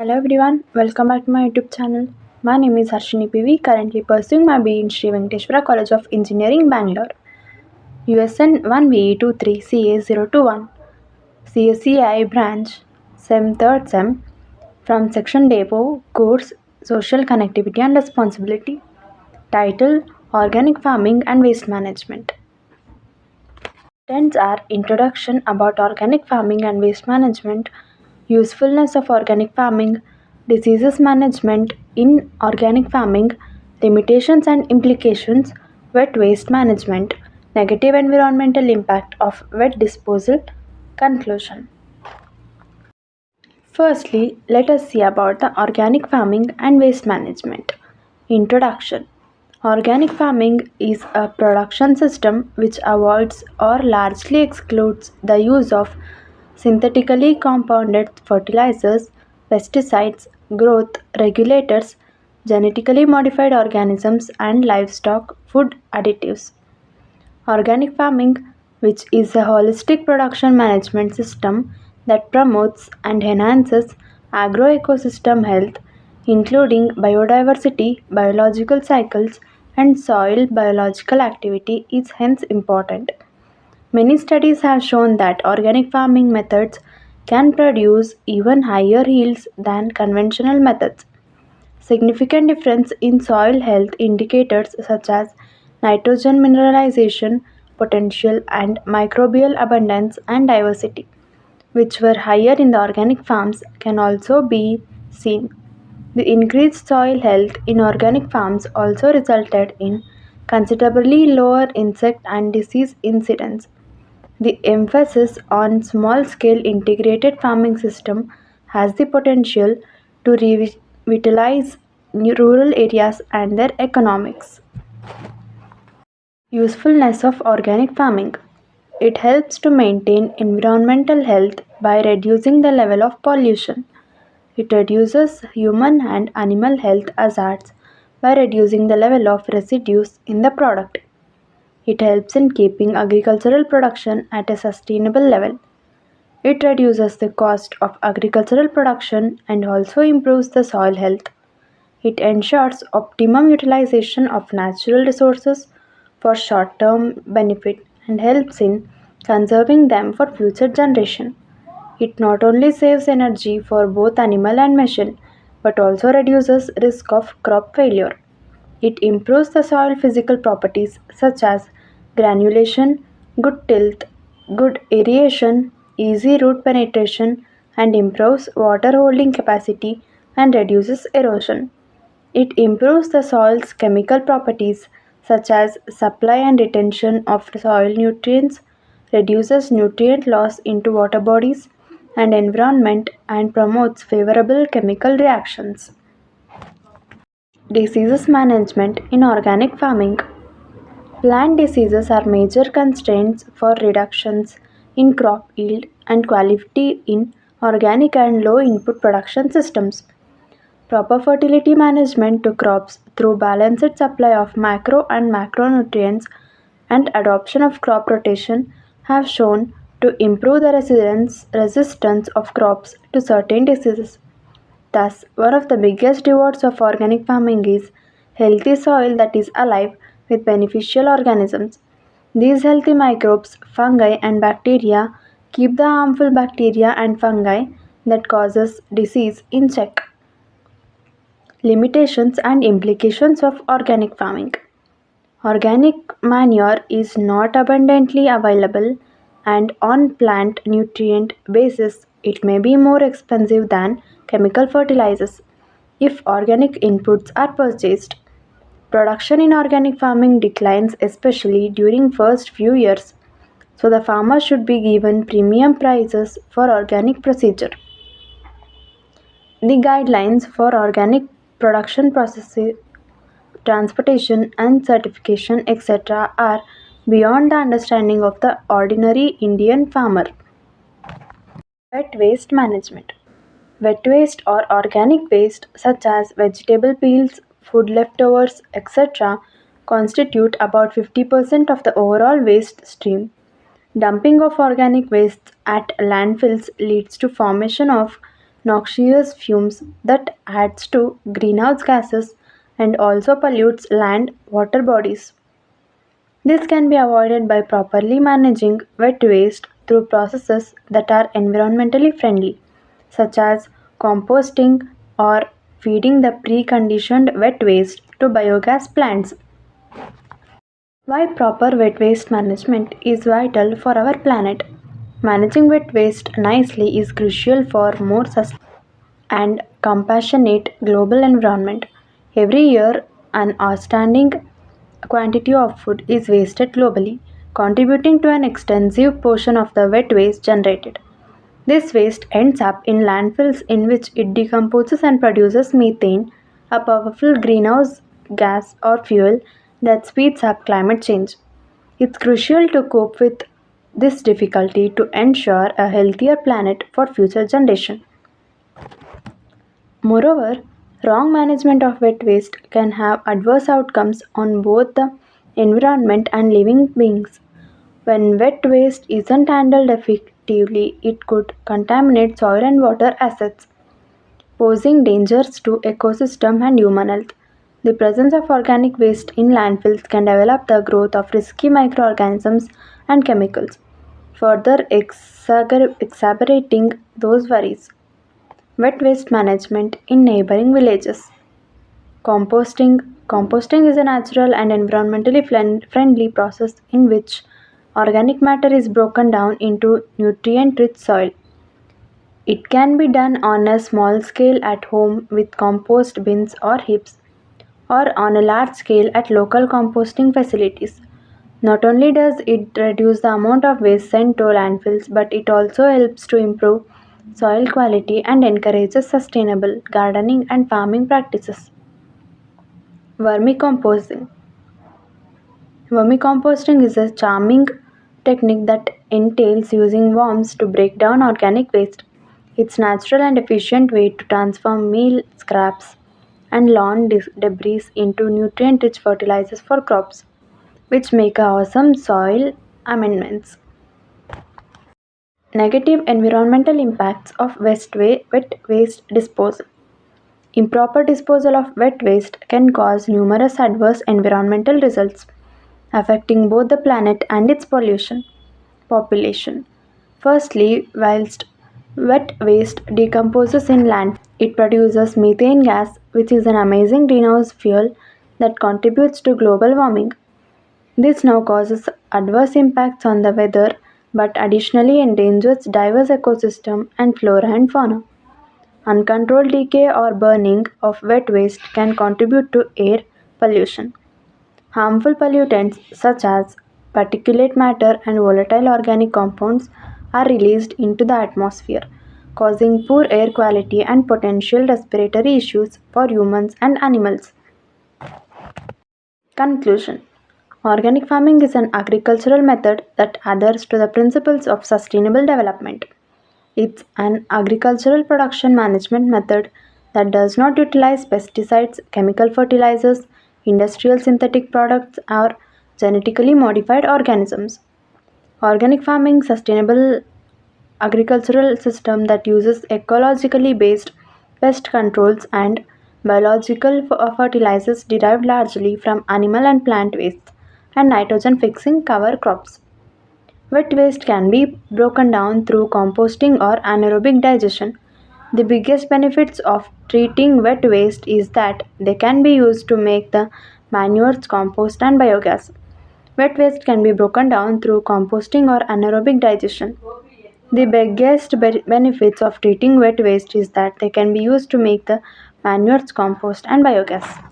Hello everyone, welcome back to my YouTube channel. My name is Harshini.P.V, currently pursuing my BE in Sri Venkateshwara College of Engineering, Bangalore. USN 1VE23 CA021 CSCI branch SEM 3rd SEM from Section Depot Course Social Connectivity and Responsibility. Title Organic Farming and Waste Management. Contents are Introduction about organic farming and waste management, usefulness of organic farming, diseases management in organic farming, limitations and implications, wet waste management, negative environmental impact of wet disposal, conclusion. Firstly, let us see about the organic farming and waste management. Introduction. Organic farming is a production system which avoids or largely excludes the use of synthetically compounded fertilizers, pesticides, growth regulators, genetically modified organisms, and livestock food additives. Organic farming, which is a holistic production management system that promotes and enhances agroecosystem health, including biodiversity, biological cycles, and soil biological activity, is hence important. Many studies have shown that organic farming methods can produce even higher yields than conventional methods. Significant difference in soil health indicators such as nitrogen mineralization potential and microbial abundance and diversity, which were higher in the organic farms, can also be seen. The increased soil health in organic farms also resulted in considerably lower insect and disease incidence. The emphasis on small-scale integrated farming system has the potential to revitalize rural areas and their economics. Usefulness of organic farming. It helps to maintain environmental health by reducing the level of pollution. It reduces human and animal health hazards by reducing the level of residues in the product. It helps in keeping agricultural production at a sustainable level. It reduces the cost of agricultural production and also improves the soil health. It ensures optimum utilization of natural resources for short-term benefit and helps in conserving them for future generation. It not only saves energy for both animal and machine but also reduces risk of crop failure. It improves the soil physical properties such as granulation, good tilth, good aeration, easy root penetration, and improves water holding capacity and reduces erosion. It improves the soil's chemical properties such as supply and retention of soil nutrients, reduces nutrient loss into water bodies and environment, and promotes favorable chemical reactions. Diseases management in organic farming. Plant diseases are major constraints for reductions in crop yield and quality in organic and low input production systems. Proper fertility management to crops through balanced supply of macro and macronutrients and adoption of crop rotation have shown to improve the resistance of crops to certain diseases. Thus, one of the biggest rewards of organic farming is healthy soil that is alive with beneficial organisms. These healthy microbes, fungi, and bacteria keep the harmful bacteria and fungi that causes disease in check. Limitations and implications of organic farming. Organic manure is not abundantly available, and on plant nutrient basis it may be more expensive than chemical fertilizers. If organic inputs are purchased, production in organic farming declines especially during first few years. So the farmer should be given premium prices for organic procedure. The guidelines for organic production processes, transportation and certification etc. are beyond the understanding of the ordinary Indian farmer. Wet waste management. Wet waste or organic waste such as vegetable peels, food leftovers, etc. constitute about 50% of the overall waste stream. Dumping of organic wastes at landfills leads to formation of noxious fumes that adds to greenhouse gases and also pollutes land water bodies. This can be avoided by properly managing wet waste through processes that are environmentally friendly, such as composting or feeding the preconditioned wet waste to biogas plants. Why proper wet waste management is vital for our planet. Managing wet waste nicely is crucial for more sustainable and compassionate global environment. Every year, an outstanding quantity of food is wasted globally, contributing to an extensive portion of the wet waste generated. This waste ends up in landfills in which it decomposes and produces methane, a powerful greenhouse gas or fuel that speeds up climate change. It's crucial to cope with this difficulty to ensure a healthier planet for future generations. Moreover, wrong management of wet waste can have adverse outcomes on both the environment and living beings. When wet waste isn't handled effectively, it could contaminate soil and water assets, posing dangers to ecosystem and human health. The presence of organic waste in landfills can develop the growth of risky microorganisms and chemicals, further exacerbating those worries. Wet waste management in neighboring villages. Composting is a natural and environmentally friendly process in which organic matter is broken down into nutrient rich soil. It can be done on a small scale at home with compost bins or heaps, or on a large scale at local composting facilities. Not only does it reduce the amount of waste sent to landfills, but it also helps to improve soil quality and encourages sustainable gardening and farming practices. Vermicomposting. Vermicomposting is a charming technique that entails using worms to break down organic waste. It's a natural and efficient way to transform meal scraps and lawn debris into nutrient rich fertilizers for crops, which make awesome soil amendments. Negative environmental impacts of wet waste disposal. Improper disposal of wet waste can cause numerous adverse environmental results, affecting both the planet and its pollution population. Firstly, whilst wet waste decomposes in land, it produces methane gas, which is an amazing greenhouse fuel that contributes to global warming. This now causes adverse impacts on the weather but additionally endangers diverse ecosystem and flora and fauna. Uncontrolled decay or burning of wet waste can contribute to air pollution. Harmful pollutants such as particulate matter and volatile organic compounds are released into the atmosphere, causing poor air quality and potential respiratory issues for humans and animals. Conclusion. Organic farming is an agricultural method that adheres to the principles of sustainable development. It's an agricultural production management method that does not utilize pesticides, chemical fertilizers, industrial synthetic products, or genetically modified organisms. Organic farming sustainable agricultural system that uses ecologically based pest controls and biological fertilizers derived largely from animal and plant waste and nitrogen fixing cover crops. Wet waste can be broken down through composting or anaerobic digestion. The biggest benefits of treating wet waste is that they can be used to make the manures, compost, and biogas. Wet waste can be broken down through composting or anaerobic digestion. The biggest benefits of treating wet waste is that they can be used to make the manures, compost, and biogas.